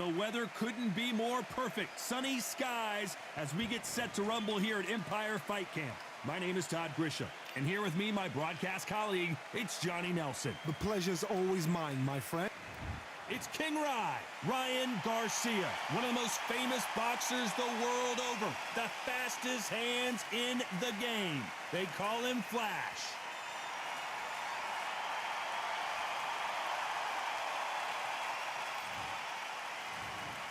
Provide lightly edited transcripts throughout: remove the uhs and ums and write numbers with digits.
The weather couldn't be more perfect. Sunny skies as we get set to rumble here at Empire Fight Camp. My name is Todd Grisham, and here with me, my broadcast colleague, it's Johnny Nelson. The pleasure's always mine, my friend. It's King Ryan Garcia, one of the most famous boxers the world over. The fastest hands in the game. They call him Flash.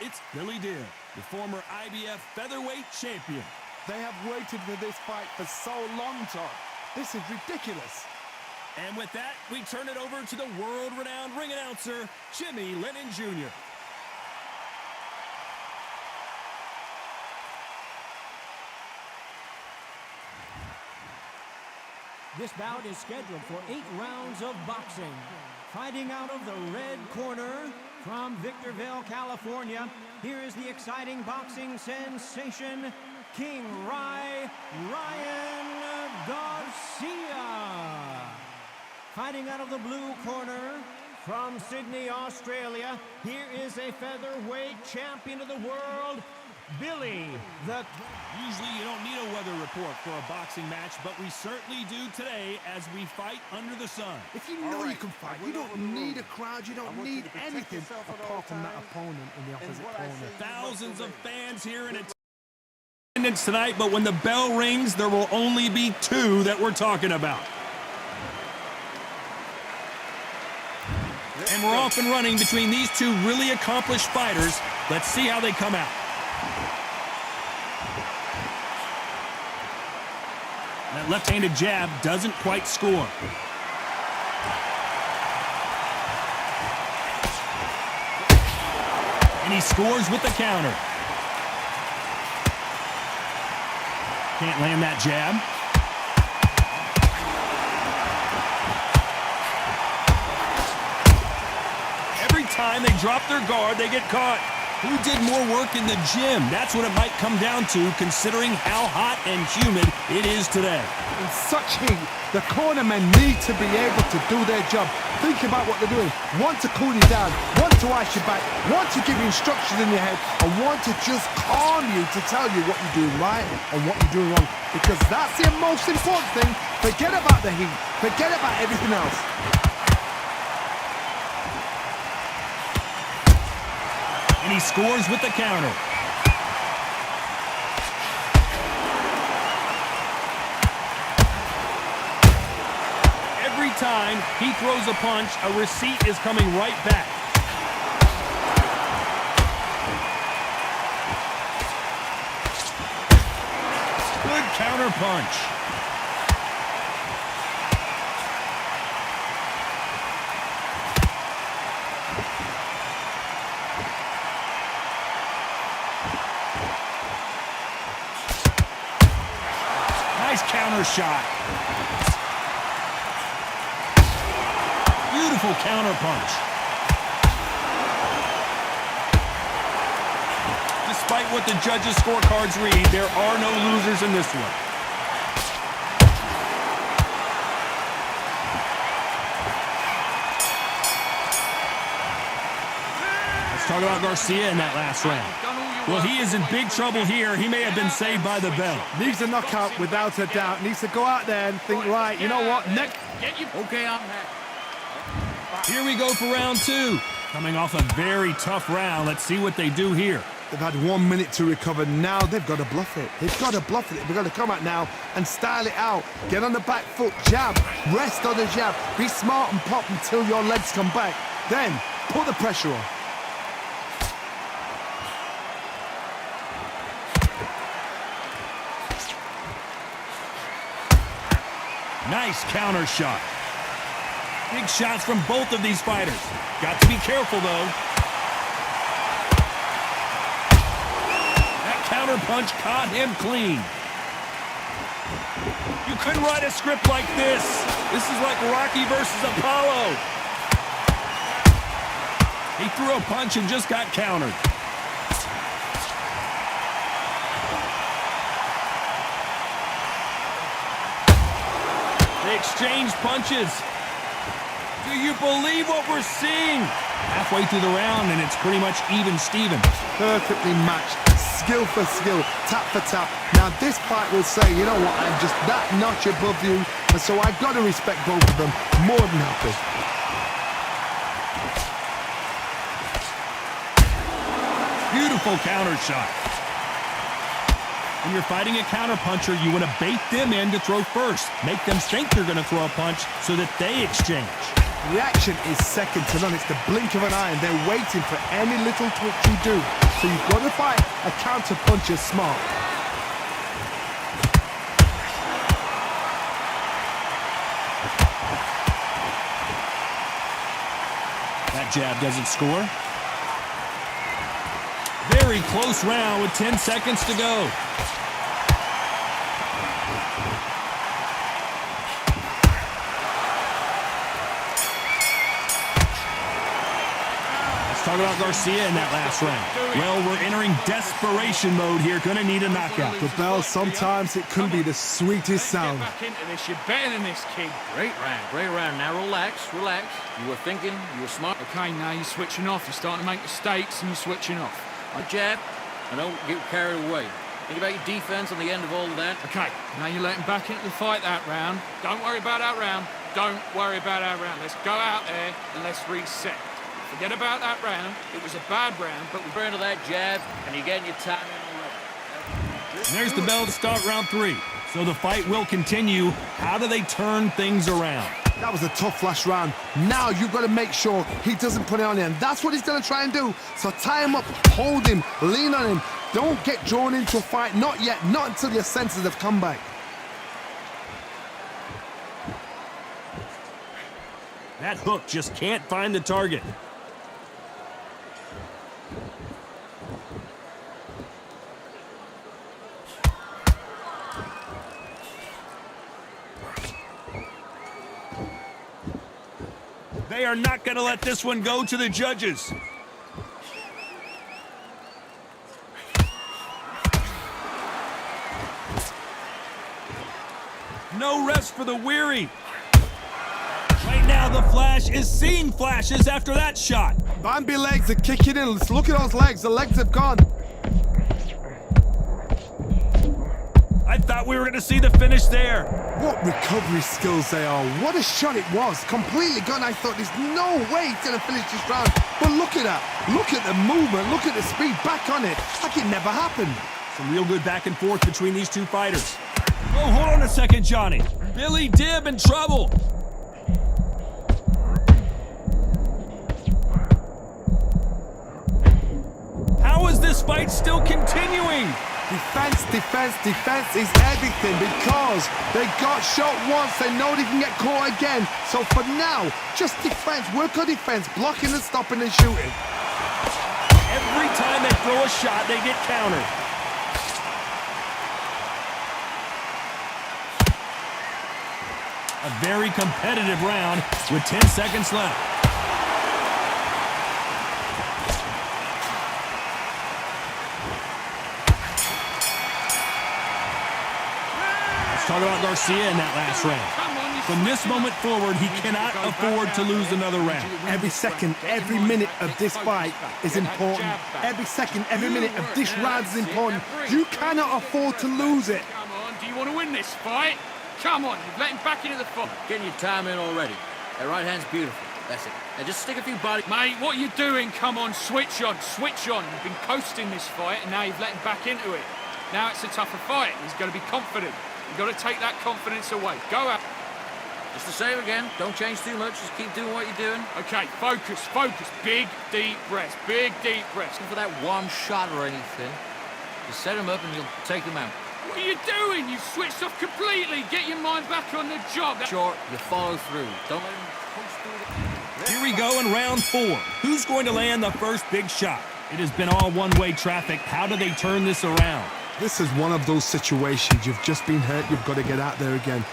It's Billy Deal, the former IBF featherweight champion. They have waited for this fight for so long, Todd. This is ridiculous. And with that, we turn it over to the world-renowned ring announcer, Jimmy Lennon Jr. This bout is scheduled for 8 rounds of boxing. Fighting out of the red corner from Victorville, California, here is the exciting boxing sensation, King Ryan Garcia. Fighting out of the blue corner from Sydney, Australia, here is a featherweight champion of the world, Billy the... Usually you don't need a weather report for a boxing match, but we certainly do today as we fight under the sun. If you know you can fight, you don't need a crowd, you don't need anything apart from that opponent in the opposite corner. Thousands of fans here in attendance tonight, but when the bell rings, there will only be 2 that we're talking about. And we're off and running between these 2 really accomplished fighters. Let's see how they come out. That left-handed jab doesn't quite score. And he scores with the counter. Can't land that jab. Every time they drop their guard, they get caught. Who did more work in the gym? That's what it might come down to, considering how hot and humid it is today. In such heat, the cornermen need to be able to do their job. Think about what they're doing. One to cool you down, one to ice your back, one to give you instructions in your head, and one to just calm you to tell you what you're doing right and what you're doing wrong. Because that's the most important thing. Forget about the heat. Forget about everything else. And he scores with the counter. Every time he throws a punch, a receipt is coming right back. Good counter punch. Nice counter shot. Beautiful counter punch. Despite what the judges' scorecards read, there are no losers in this one. Let's talk about Garcia in that last round. Well, he is in big trouble here. He may have been saved by the bell. Needs a knockout without a doubt. Needs to go out there and think, right, you know what, next... Okay, I'm... Here we go for round 2. Coming off a very tough round. Let's see what they do here. They've had 1 minute to recover. Now they've got to bluff it. They've got to bluff it. They've got to come out now and style it out. Get on the back foot, jab, rest on the jab. Be smart and pop until your legs come back. Then put the pressure on. Nice counter shot. Big shots from both of these fighters. Got to be careful, though. That counter punch caught him clean. You couldn't write a script like this. This is like Rocky versus Apollo. He threw a punch and just got countered. They exchanged punches. Do you believe what we're seeing? Halfway through the round, and it's pretty much even Steven. Perfectly matched, skill for skill, tap for tap. Now this fight will say, you know what, I'm just that notch above you, and so I've got to respect both of them more than happy. Beautiful counter shot. When you're fighting a counterpuncher, you want to bait them in to throw first. Make them think you're going to throw a punch so that they exchange. Reaction is second to none. It's the blink of an eye, and they're waiting for any little twitch you do. So you've got to fight a counterpuncher smart. That jab doesn't score. Very close round with 10 seconds to go. Talk about Garcia in that last round. Well, we're entering desperation mode here. Gonna need a knockout. The bell, sometimes it can be the sweetest sound. Get back into this. You're better than this, kid. Great round, great round. Now relax, relax. You were thinking, you were smart. Okay, now you're switching off. You're starting to make mistakes and you're switching off. A jab, and don't get carried away. Think about your defense on the end of all of that. Okay, now you're letting back into the fight that round. Don't worry about that round. Don't worry about that round. Let's go out there and let's reset. Forget about that round. It was a bad round, but We're into that jab, and you're getting your time in already. And there's the bell to start round 3. So the fight will continue. How do they turn things around? That was a tough last round. Now you've got to make sure he doesn't put it on him. That's what he's going to try and do. So tie him up, hold him, lean on him. Don't get drawn into a fight. Not yet. Not until your senses have come back. That hook just can't find the target. They are not going to let this one go to the judges. No rest for the weary. Right now, the Flash is seeing flashes after that shot. Bambi legs are kicking in. Let's look at those legs. The legs have gone. I thought we were going to see the finish there. What recovery skills they are. What a shot it was. Completely gone. I thought there's no way he's going to finish this round. But look at that. Look at the movement. Look at the speed. Back on it. Like it never happened. Some real good back and forth between these two fighters. Oh, hold on a second, Johnny. Billy Dibb in trouble. How is this fight still continuing? Defense, defense, defense is everything because they got shot once. They know they can get caught again. So for now, just defense. Work on defense. Blocking and stopping and shooting. Every time they throw a shot, they get countered. A very competitive round with 10 seconds left. Talk about Garcia in that last round. From this moment forward, he cannot afford to lose another round. Every second, every minute of this fight is important. Every second, every minute of this round is important. You cannot afford to lose it. come on. Do you want to win this fight? Come on. You've let him back into the fight. Getting your time in already. That right hand's beautiful. That's it. Now just stick a few body... Mate, what are you doing? Come on, switch on, switch on. You've been coasting this fight, and now you've let him back into it. Now it's a tougher fight. He's going to be confident. You've got to take that confidence away. Go out. Just the same again. Don't change too much. Just keep doing what you're doing. Okay, focus, focus. Big, deep breaths. Big, deep breaths. For that one shot or anything, just set him up and you'll take him out. What are you doing? You've switched off completely. Get your mind back on the job. Short, you follow through. Don't let him coast through the... Here we go in round 4. Who's going to land the first big shot? It has been all one-way traffic. How do they turn this around? This is one of those situations. You've just been hurt. You've got to get out there again.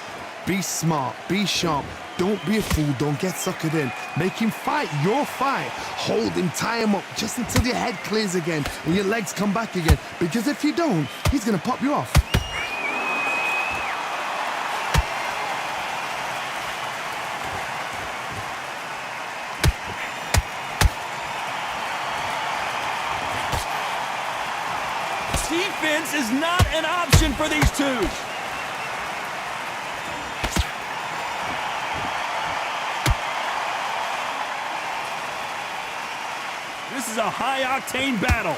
Be smart. Be sharp. Don't be a fool. Don't get suckered in. Make him fight your fight. Hold him. Tie him up just until your head clears again and your legs come back again. Because if you don't, he's going to pop you off. Defense is not an option for these two. This is a high-octane battle.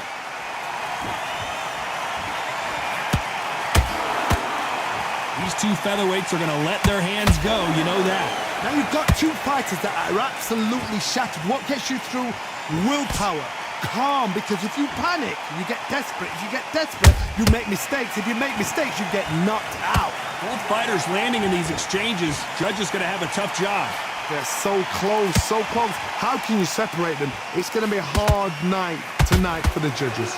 These two featherweights are going to let their hands go, you know that. Now you've got two fighters that are absolutely shattered. What gets you through? Willpower. Calm, because if you panic, you get desperate. If you get desperate, you make mistakes. If you make mistakes, you get knocked out. Both fighters landing in these exchanges. Judge is going to have a tough job. They're so close, so close. How can you separate them? It's going to be a hard night tonight for the judges.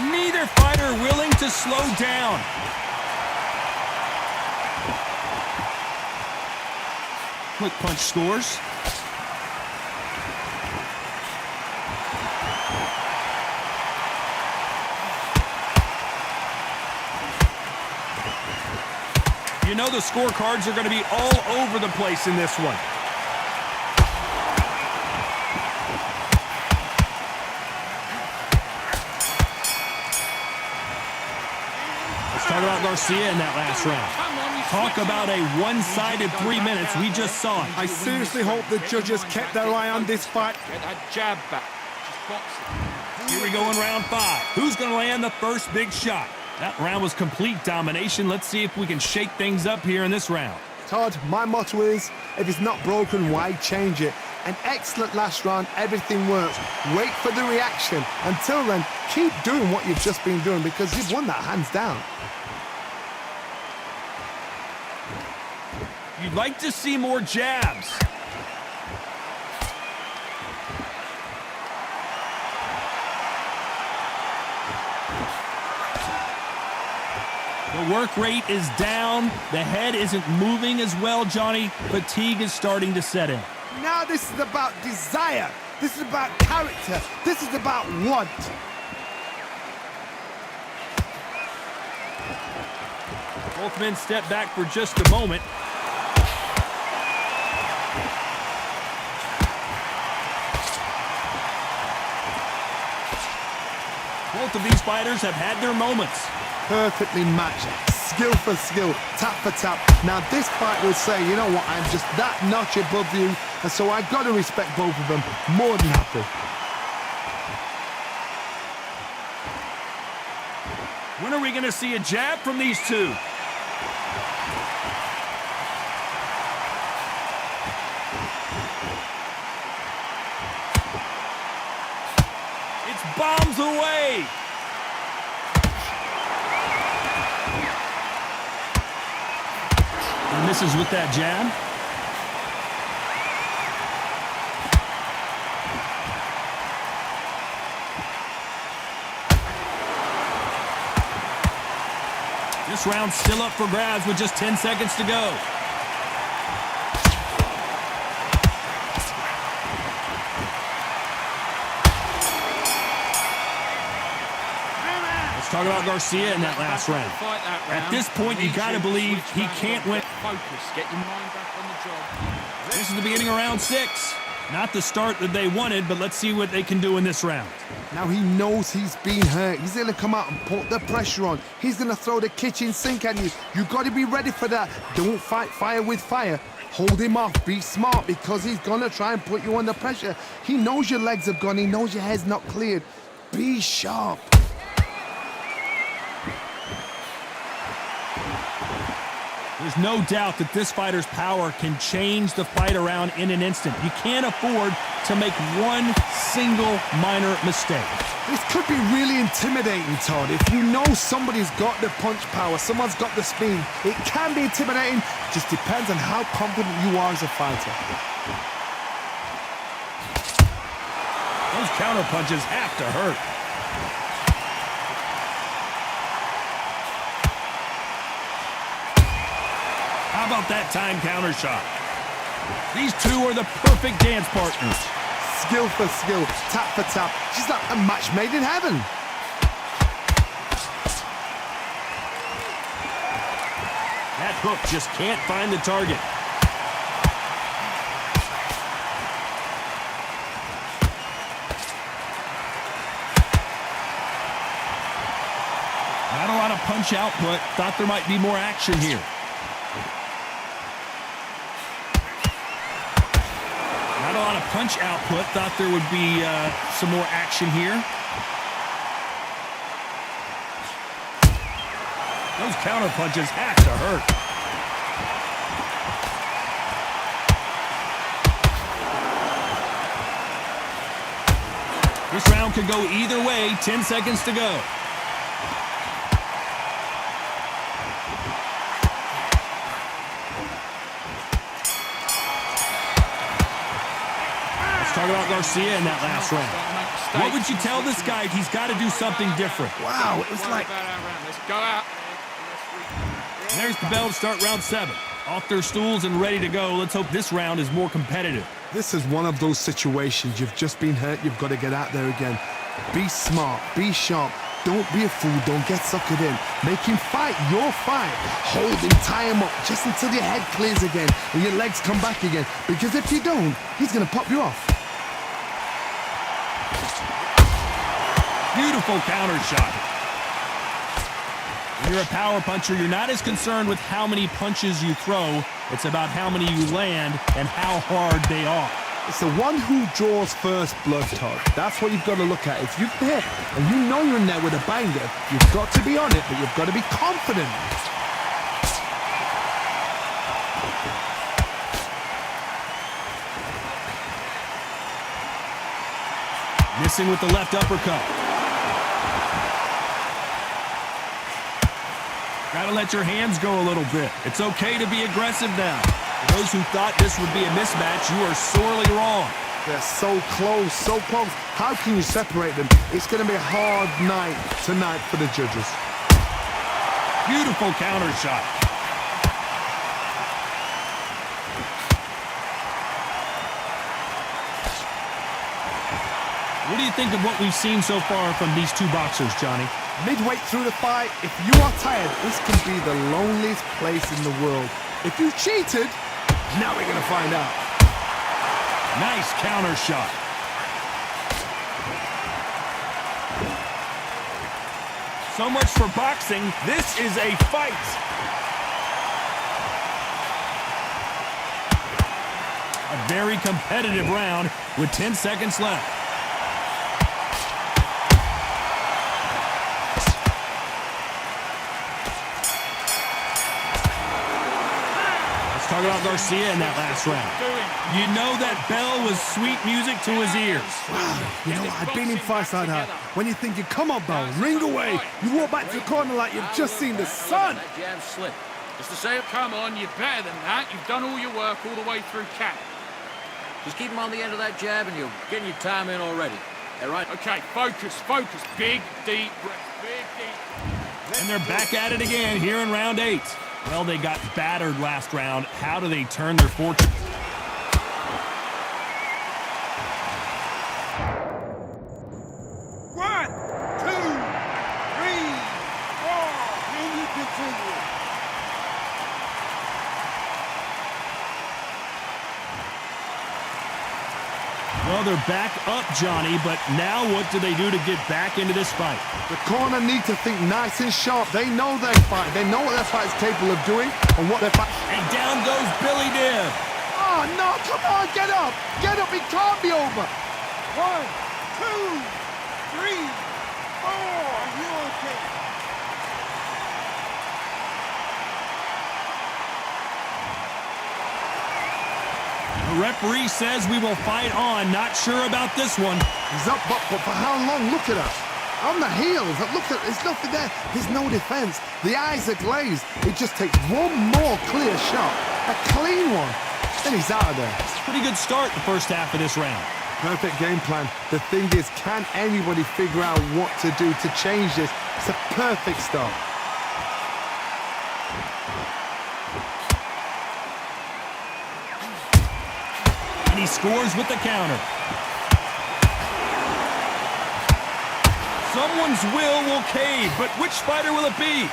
Neither fighter willing to slow down. Quick punch scores. You know the scorecards are going to be all over the place in this one. Let's talk about Garcia in that last round. Talk about a one-sided 3 minutes. We just saw it. I seriously hope the judges kept their eye on this fight. Get that jab back. Just box it. Here we go in round 5. Who's going to land the first big shot? That round was complete domination. Let's see if we can shake things up here in this round. Todd, my motto is, if it's not broken, why change it? An excellent last round, everything works. Wait for the reaction. Until then, keep doing what you've just been doing because you've won that hands down. You'd like to see more jabs. The work rate is down. The head isn't moving as well, Johnny. Fatigue is starting to set in. Now this is about desire. This is about character. This is about want. Both men step back for just a moment. Both of these fighters have had their moments. Perfectly matched, skill for skill, tap for tap. Now this fight will say, you know what, I'm just that notch above you, and so I've got to respect both of them. More than happy. When are we going to see a jab from these two? It's bombs away. And misses with that jab. This round's still up for grabs with just 10 seconds to go. Let's talk about Garcia in that last round. At this point, you got to believe he can't win. Focus. Get your mind back on the job. This is the beginning of round 6. Not the start that they wanted, but let's see what they can do in this round. Now he knows he's been hurt. He's going to come out and put the pressure on. He's going to throw the kitchen sink at you. You've got to be ready for that. Don't fight fire with fire. Hold him off. Be smart because he's going to try and put you under pressure. He knows your legs have gone. He knows your head's not cleared. Be sharp. There's no doubt that this fighter's power can change the fight around in an instant. You can't afford to make one single minor mistake. This could be really intimidating, Todd. If you know somebody's got the punch power, someone's got the speed, it can be intimidating. Just depends on how confident you are as a fighter. Those counter punches have to hurt. How about that time counter shot? These two are the perfect dance partners. Skill for skill, tap for tap. She's like a match made in heaven. That hook just can't find the target. punch output. Thought there might be more action here. Not a lot of punch output. Thought there would be some more action here. Those counter punches have to hurt. This round could go either way. 10 seconds to go. Let's talk about Garcia in that last round. What would you tell this guy? He's got to do something different. Wow, it was like... Let's go out. And there's the bell to start round 7. Off their stools and ready to go. Let's hope this round is more competitive. This is one of those situations. You've just been hurt. You've got to get out there again. Be smart. Be sharp. Don't be a fool. Don't get suckered in. Make him fight your fight. Hold him, tie him up just until your head clears again and your legs come back again. Because if you don't, he's going to pop you off. Beautiful counter shot. When you're a power puncher, you're not as concerned with how many punches you throw. It's about how many you land and how hard they are. It's the one who draws first blood, Todd. That's what you've got to look at. If you've hit and you know you're in there with a banger, you've got to be on it, but you've got to be confident. Missing with the left uppercut. Gotta let your hands go a little bit. It's okay to be aggressive now. For those who thought this would be a mismatch, you are sorely wrong. They're so close, so close. How can you separate them? It's going to be a hard night tonight for the judges. Beautiful counter shot. What do you think of what we've seen so far from these two boxers, Johnny? Midway through the fight, if you are tired, this can be the loneliest place in the world. If you cheated, now we're going to find out. Nice counter shot. So much for boxing. This is a fight. A very competitive round with 10 seconds left. Talk about Garcia in that last round. You know that bell was sweet music to his ears. Wow, you know, I've been in fights like that. When you're thinking, come on, Bell, ring away. You walk back to the corner like you've just seen the sun. That jab slip. Just to say, Come on, you're better than that. You've done all your work all the way through camp. just keep him on the end of that jab and you're getting your time in already. All right? Okay, focus, focus. Big, deep breath. Big, deep. And they're back at it again here in round 8. Well, they got battered last round. How do they turn their fortune? One, two, three, four. And you continue. Well, they're back up, Johnny, but now what do they do to get back into this fight? The corner need to think nice and sharp. They know their fight. They know what their fight is capable of doing and what their fight... And down goes Billy Dibb. Oh, no, come on, get up. Get up, it can't be over. One, two, three, four. Are you okay? The referee says we will fight on. Not sure about this one. He's up, but for how long? Look at us. On the heels. Look at, there's nothing there. There's no defense. The eyes are glazed. It just takes one more clear shot. A clean one. Then he's out of there. Pretty good start the first half of this round. Perfect game plan. The thing is, can anybody figure out what to do to change this? It's a perfect start. And he scores with the counter. Someone's will cave, but which fighter will it be?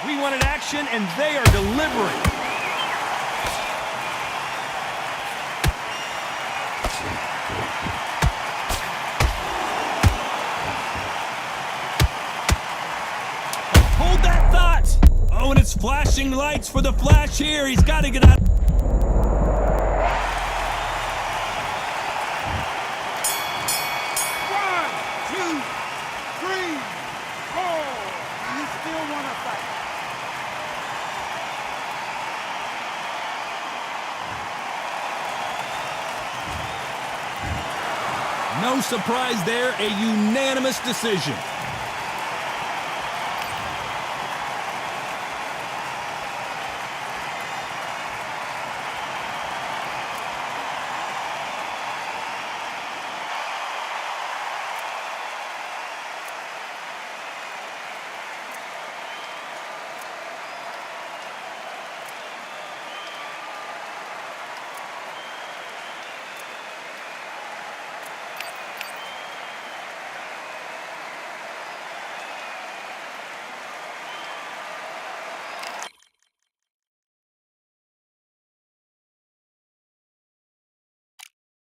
We wanted action, and they are delivering. Flashing lights for the flash here. He's got to get out. 1, 2, 3, 4. You still want to fight. No surprise there, a unanimous decision.